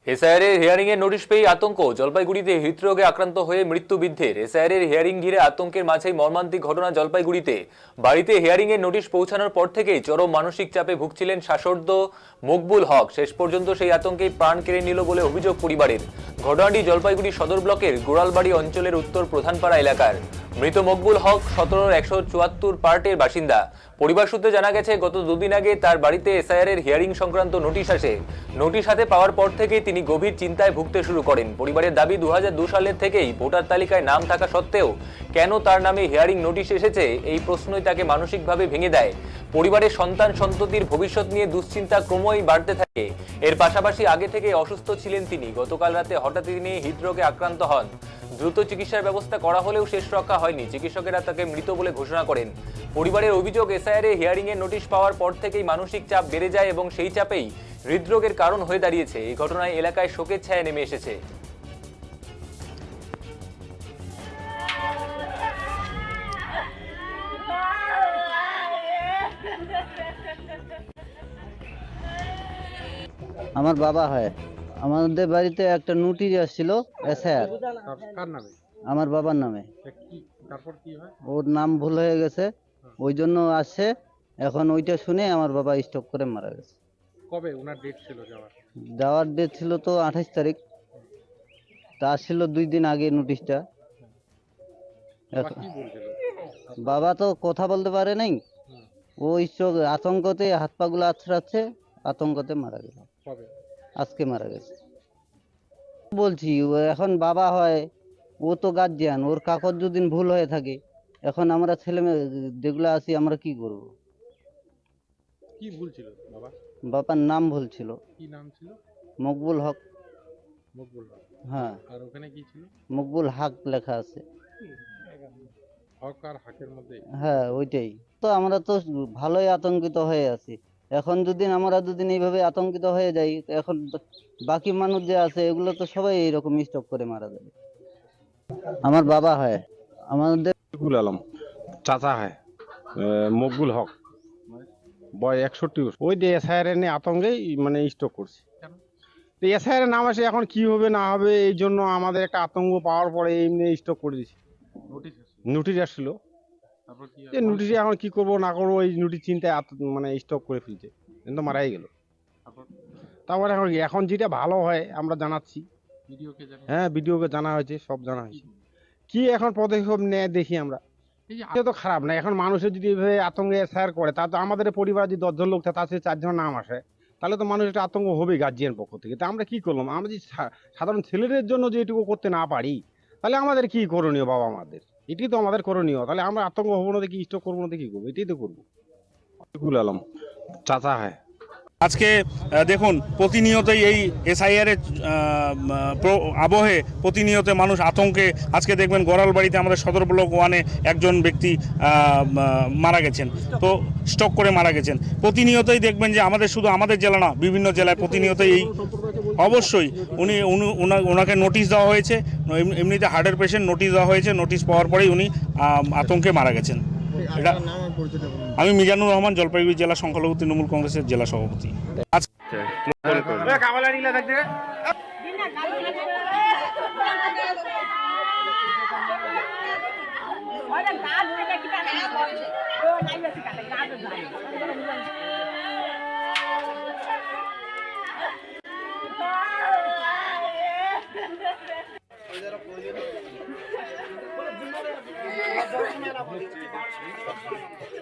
SIR এর hearing এর notice পেয়ে আতঙ্ক। জলপাইগুড়িতে হৃদরোগে আক্রান্ত হয়ে মৃত্যু বৃদ্ধের। এসআইআর এর হিয়ারিং ঘিরে আতঙ্কের মাঝেই মর্মান্তিক ঘটনা জলপাইগুড়িতে। বাড়িতে হিয়ারিং এর নোটিশ পৌঁছানোর পর থেকেই চরম মানসিক চাপে ভুগছিলেন শাসর্দ মকবুল হক। শেষ পর্যন্ত সেই আতঙ্কেই প্রাণ কেড়ে নিল বলে অভিযোগ পরিবারের। ঘটনাটি জলপাইগুড়ি সদর ব্লকের গোড়ালবাড়ি অঞ্চলের উত্তর প্রধানপাড়া এলাকার। মৃত মকবুল হক ১৭/১৭৪ পার্টের বাসিন্দা। পরিবার সূত্রে জানা গেছে, গত দুদিন আগে তার বাড়িতে এসআইআর এর হিয়ারিং সংক্রান্ত নোটিশ আসে। নোটিশ হাতে পাওয়ার পর থেকেই তিনি গভীর চিন্তায় ভুগতে শুরু করেন। পরিবারের দাবি, ২০০২ সালের থেকেই ভোটার তালিকায় নাম থাকা সত্ত্বেও কেন তার নামে হিয়ারিং নোটিশ এসেছে, এই প্রশ্নই তাকে মানসিকভাবে ভেঙে দেয়। পরিবারের সন্তান সন্ততির ভবিষ্যৎ নিয়ে দুশ্চিন্তা ক্রমই বাড়তে থাকে। এর পাশাপাশি আগে থেকে অসুস্থ ছিলেন তিনি। গতকাল রাতে হঠাৎ তিনি হৃদরোগে আক্রান্ত হন। দ্রুত চিকিৎসার ব্যবস্থা করা হলেও শেষ রক্ষা হয়নি। চিকিৎসকেরা তাকে মৃত বলে ঘোষণা করেন। পরিবারের অভিযোগ, এসআইআর এ হিয়ারিং এর নোটিশ পাওয়ার পর থেকেই মানসিক চাপ বেড়ে যায় এবং সেই চাপেই হৃদরোগের কারণ হয়ে দাঁড়িয়েছে। এই ঘটনায় এলাকায় শোকের ছায়া নেমে এসেছে। আমার বাবা হয়। আমাদের বাড়িতে একটা নোটিশ আসছিল এসআইআর কার নামে? আমার বাবার নামে। তারপর কি হয়? ওর নাম ভুল হয়ে গেছে, ওই জন্য আসছে। এখন ওইটা শুনে আমার বাবা স্ট্রোক করে মারা গেছে। কবে ওনার ডেট ছিল যাওয়ার? যাওয়ার ডেট ছিল তো 28 তারিখ। তা আসছিল 2 দিন আগে নোটিশটা। কি বলছিল? বাবা তো কথা বলতে পারে নাই। ও স্ট্রোক আতঙ্কতে হাত পা গুলো আছড়াচ্ছে, আতঙ্কতে মারা গেল। কবে? আজকে মারা গেছে। বলছি ও এখন বাবা হয়, ও তো গার্জিয়ান, ওর কাগজ যদি ভুল হয়ে থাকে, এখন আমরা ছেলে মেয়ে যেগুলো আছি আমরা কি করব? কি ভুল ছিল বাবা? বাবার নাম ভুল ছিল। কি নাম ছিল? মকবুল হক। মকবুল হক। হ্যাঁ, আর ওখানে কি ছিল? মকবুল হক লেখা আছে। হক আর হাকের মধ্যে? হ্যাঁ, ওইটাই তো। আমরা তো ভালোই আতঙ্কিত হয়ে আছি। এখন আমরা যদি এইভাবে আতঙ্কিত হয়ে যাই, এখন বাকি মানুষ যে আছে এগুলো তো সবাই এইরকম স্ট্রোক করে মারা যাবে। আমার বাবা হয়। আমাদের মকবুল আলম চাচা হয় মকবুল হক, বয়স 61 বছর। ওই যে এসআইআর নিয়ে আতঙ্কেই মানে স্ট্রোক করছে। এসআইআর নাম আসে, এখন কি হবে না হবে এই জন্য আমাদের একটা আতঙ্ক পাওয়ার পরে এমনি স্ট্রোক করে দিয়েছে। নোটিশ আসছিল, যে নোটিশে এখন কি করবো না করবো এই নোটিশ চিন্তায় মানে স্ট্রোক করে ফেলছে, কিন্তু মারাই গেল। তারপরে এখন যেটা ভালো হয় আমরা জানাচ্ছি। হ্যাঁ, ভিডিওকে জানা হয়েছে, সব জানা হয়েছে। কি এখন পদক্ষেপ নেয় দেখি আমরা। এটা তো খারাপ না। এখন মানুষের যদি এইভাবে আতঙ্কে এসআইআর করে, তা তো আমাদের পরিবার যদি 10 জন লোক থাকে, তার সাথে 4 জন নাম আসে, তাহলে তো মানুষ একটা আতঙ্ক হবে গার্জিয়ান পক্ষ থেকে। তা আমরা কি করলাম? আমরা যদি সাধারণ ছেলেদের জন্য যে এটুকু করতে না পারি, তাহলে আমাদের কি করণীয়? বাবা আমাদের এটাই তো আমাদের করণীয়। তাহলে আমরা আতঙ্ক হবো না, দেখি স্ট্রোক করবো না, দেখি করবো, এটাই তো করবো। মকবুল আলম চাচা হয়। আজকে দেখুন, প্রতিনিয়তই এই এসআইআর এর আবহে প্রতিনিয়ত মানুষ আতঙ্কে। আজকে দেখবেন গোড়ালবাড়িতে আমাদের সদর ব্লক 1-এ একজন ব্যক্তি মারা গেছেন, তো স্ট্রোক করে মারা গেছেন। প্রতিনিয়তই দেখবেন যে শুধু আমাদের জেলা না, বিভিন্ন জেলায় প্রতিনিয়তই এই অবশ্যই ওনাকে নোটিশ দেওয়া হয়েছে। এমনিতে হার্টের পেশেন্ট, নোটিশ দেওয়া হয়েছে। নোটিশ পাওয়ার পরেই উনি আতঙ্কে মারা গেছেন। এটা আমি মিজানুর রহমান, জলপাইগুড়ি জেলা সংখ্যালঘু তৃণমূল কংগ্রেসের জেলা সভাপতি।